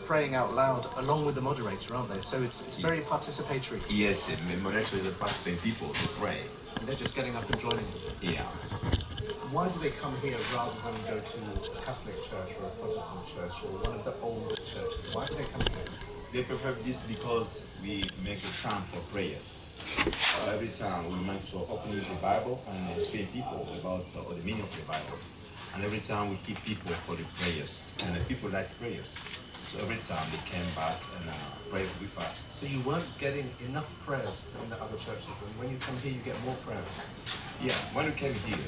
praying out loud along with the moderator, aren't they? So it's very participatory. Yes, the moderator is participating people to pray. And they're just getting up and joining them. Yeah. Why do they come here rather than go to a Catholic church or a Protestant church or one of the older churches? Why do they come here? They prefer this because we make a time for prayers. Every time we make to open the Bible and explain people about the meaning of the Bible. And every time we keep people for the prayers. And people like prayers. So every time they came back and pray with us. So you weren't getting enough prayers in the other churches, and when you come here, you get more prayers? Yeah, when we came here,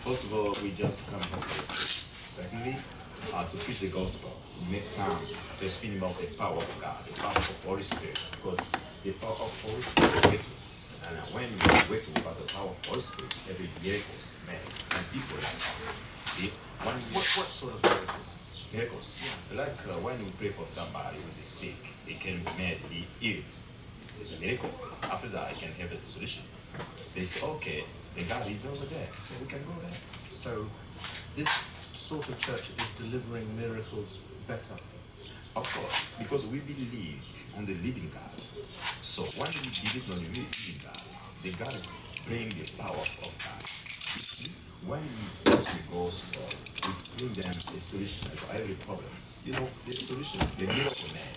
first of all, we just come here for the prayers. Secondly, to preach the gospel, make time to speak about the power of God, the power of the Holy Spirit, because the power of the Holy Spirit awakens. And when we awaken about the power of the Holy Spirit, every miracle is made, and people like that. See, when what sort of miracles? Miracles, yeah. Like when we pray for somebody who is sick, it can be made, be healed. It's a miracle. After that, I can have a solution. They say, okay, the God is over there, so we can go there. So this sort of church is delivering miracles better? Of course, because we believe on the living God. So when we believe on the living God, the God bring the power of God. You see, when we preach the gospel, we bring them a solution for every problem. You know, the solution, the miracle man.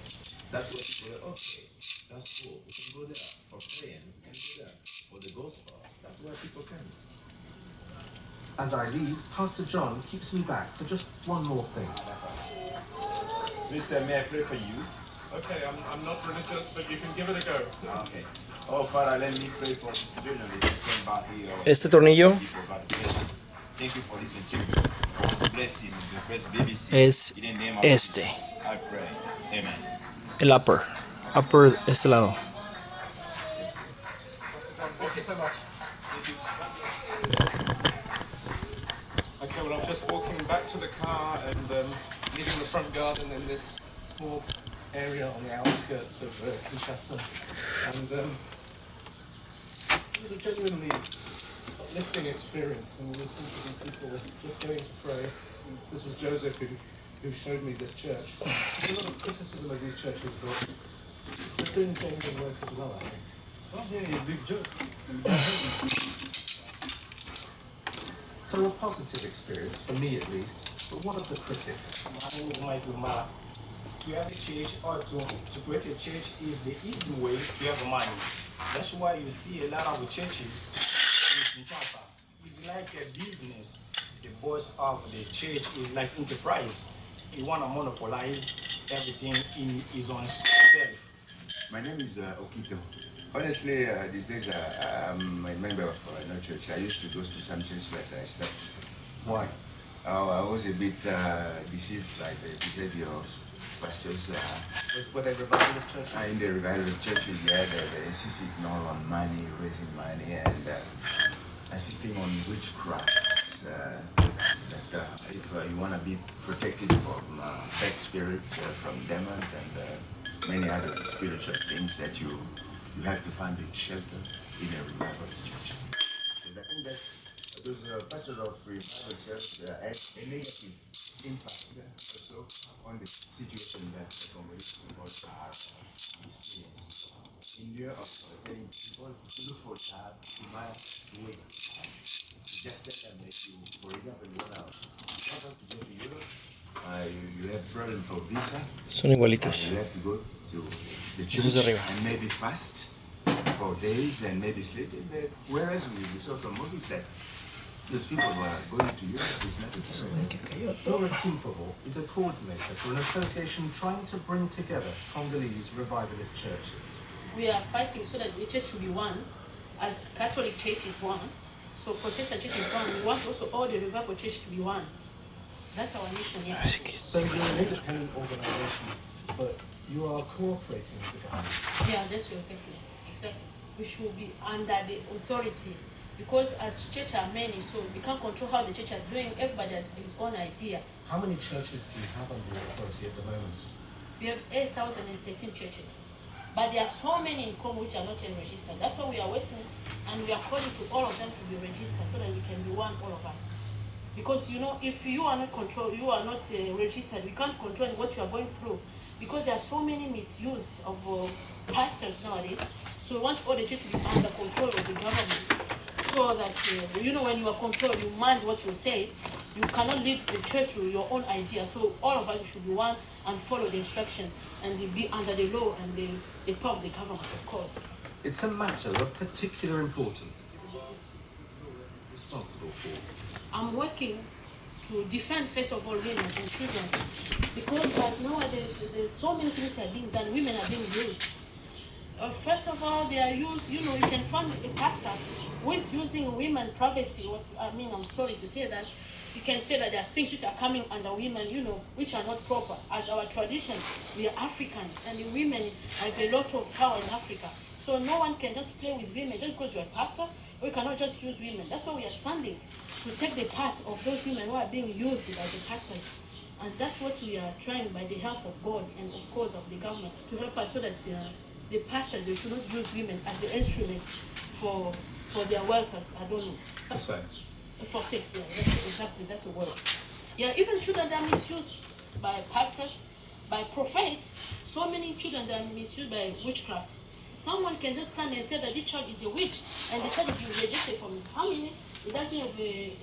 That's why people say, okay, that's cool. We can go there for praying. We can go there for the gospel. That's why people come. As I leave, Pastor John keeps me back for just one more thing. Please, may I pray for you? Okay, I'm not religious, but you can give it a go. Okay. Oh, Father, let me pray for this journalist who came back here. Este tornillo Thank you for this interview. Bless him. Bless BBC. es In the name of este, Jesus, I pray. Amen. el upper este lado. Thank you so much. Okay, well, I'm just walking back to the car and leaving the front garden in this small area on the outskirts of Kinshasa. And it was a genuinely uplifting experience, and we listened to some people just going to pray. This is Joseph who showed me this church. There's a lot of criticism of these churches, but they're doing genuine work as well, I think. Oh, yeah, big joke. So a positive experience, for me at least, but what of the critics? My name is Michael Ma. To have a church or to create a church is the easy way to have money. That's why you see a lot of the churches in Kinshasa. It's like a business. The boss of the church is like enterprise. He want to monopolize everything in his own self. My name is Okito. Honestly, these days I'm a member of no church. I used to go to some church, but I stopped. Why? I was a bit deceived by the behavior of pastors. Were they revivalist churches? In the revivalist churches, yeah, they insisted more on money, raising money, and insisting on witchcraft. That if you want to be protected from bad spirits, from demons, and many other spiritual things, that you have to find a shelter in a revivalist church. And I think that those pastors of revival church had a negative impact also on the situation that the congregation are experiencing. In lieu of telling people to look for job, to find a way, just tell them that you, for example, you want to go to Europe, you have problem for visa. Son igualitos. You have to go to the church and maybe fast for days and maybe sleep. Whereas we saw from movies that those people who are going to Europe is not a Laura Kimfable is a coordinator for an association trying to bring together Congolese revivalist churches. We are fighting so that the church should be one, as Catholic Church is one, so Protestant Church is one. We want also all the revival church to be one. That's our mission, yeah. So you're an independent organization, but you are cooperating with the government. Yeah, that's exactly. We should be under the authority, because as church are many, so we can't control how the church is doing. Everybody has his own idea. How many churches do you have under your authority at the moment? We have 8,013 churches. But there are so many in Congo which are not yet registered. That's why we are waiting, and we are calling to all of them to be registered so that we can be one, all of us. Because, you know, if you are not controlled, you are not registered, we can't control what you are going through. because there are so many misuse of pastors nowadays. So we want all the church to be under control of the government, so that when you are controlled, you mind what you say. You cannot lead the church with your own idea. So all of us should be one and follow the instruction and be under the law and the power of the government, of course. It's a matter of particular importance. Responsible for. I'm working to defend, first of all, women and children, because as nowadays there's so many things are being done. Women are being used. First of all, they are used. You can find a pastor who is using women privacy. I'm sorry to say that. You can say that there are things which are coming under women, which are not proper. As our tradition, we are African, and the women have a lot of power in Africa. So no one can just play with women just because you're a pastor. We cannot just use women. That's why we are standing to take the part of those women who are being used by the pastors. And that's what we are trying, by the help of God and of course of the government, to help us so that the pastors, they should not use women as the instrument for their welfare. I don't know. For sex. For sex, yeah, that's the word. Yeah, even children that are misused by pastors, by prophets. So many children that are misused by witchcraft. Someone can just stand and say that this child is a witch, and the child is being rejected from his family. It doesn't have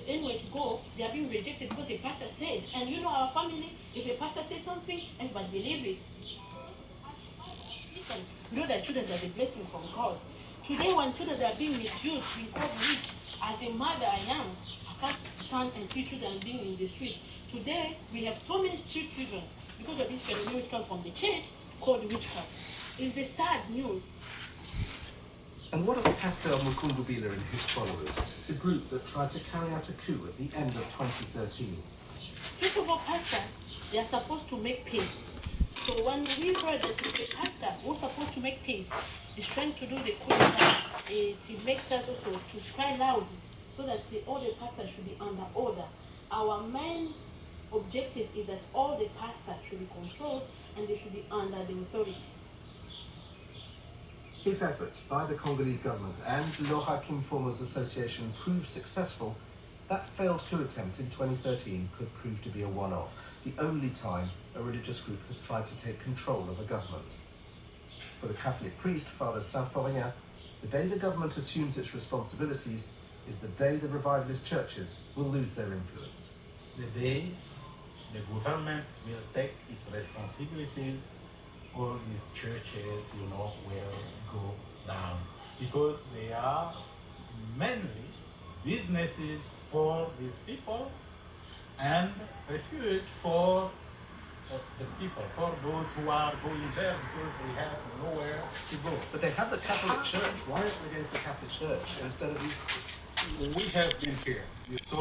anywhere to go. They are being rejected because the pastor said. And our family, if a pastor says something, everybody believe it. Listen, that children are the blessing from God. Today, when children are being misused, being called witch, as a mother I can't stand and see children being in the street. Today, we have so many street children because of this phenomenon which comes from the church called witchcraft. It's a sad news. And what of Pastor Mukumbubila and his followers, the group that tried to carry out a coup at the end of 2013? First of all, pastor, they are supposed to make peace. So when we heard that the pastor who's supposed to make peace is trying to do the coup d'etat, it makes us also to cry loud, so that all the pastors should be under order. Our main objective is that all the pastors should be controlled and they should be under the authority. If efforts by the Congolese government and Loha Kim Formers Association prove successful, that failed coup attempt in 2013 could prove to be a one-off, the only time a religious group has tried to take control of a government. For the Catholic priest, Father Saint-Forien, the day the government assumes its responsibilities is the day the revivalist churches will lose their influence. The day the government will take its responsibilities, all these churches, will go down, because they are mainly businesses for these people and refuge for the people, for those who are going there because they have nowhere to go. But they have the Catholic Church. Why aren't they against the Catholic Church instead of these? We have been here. You saw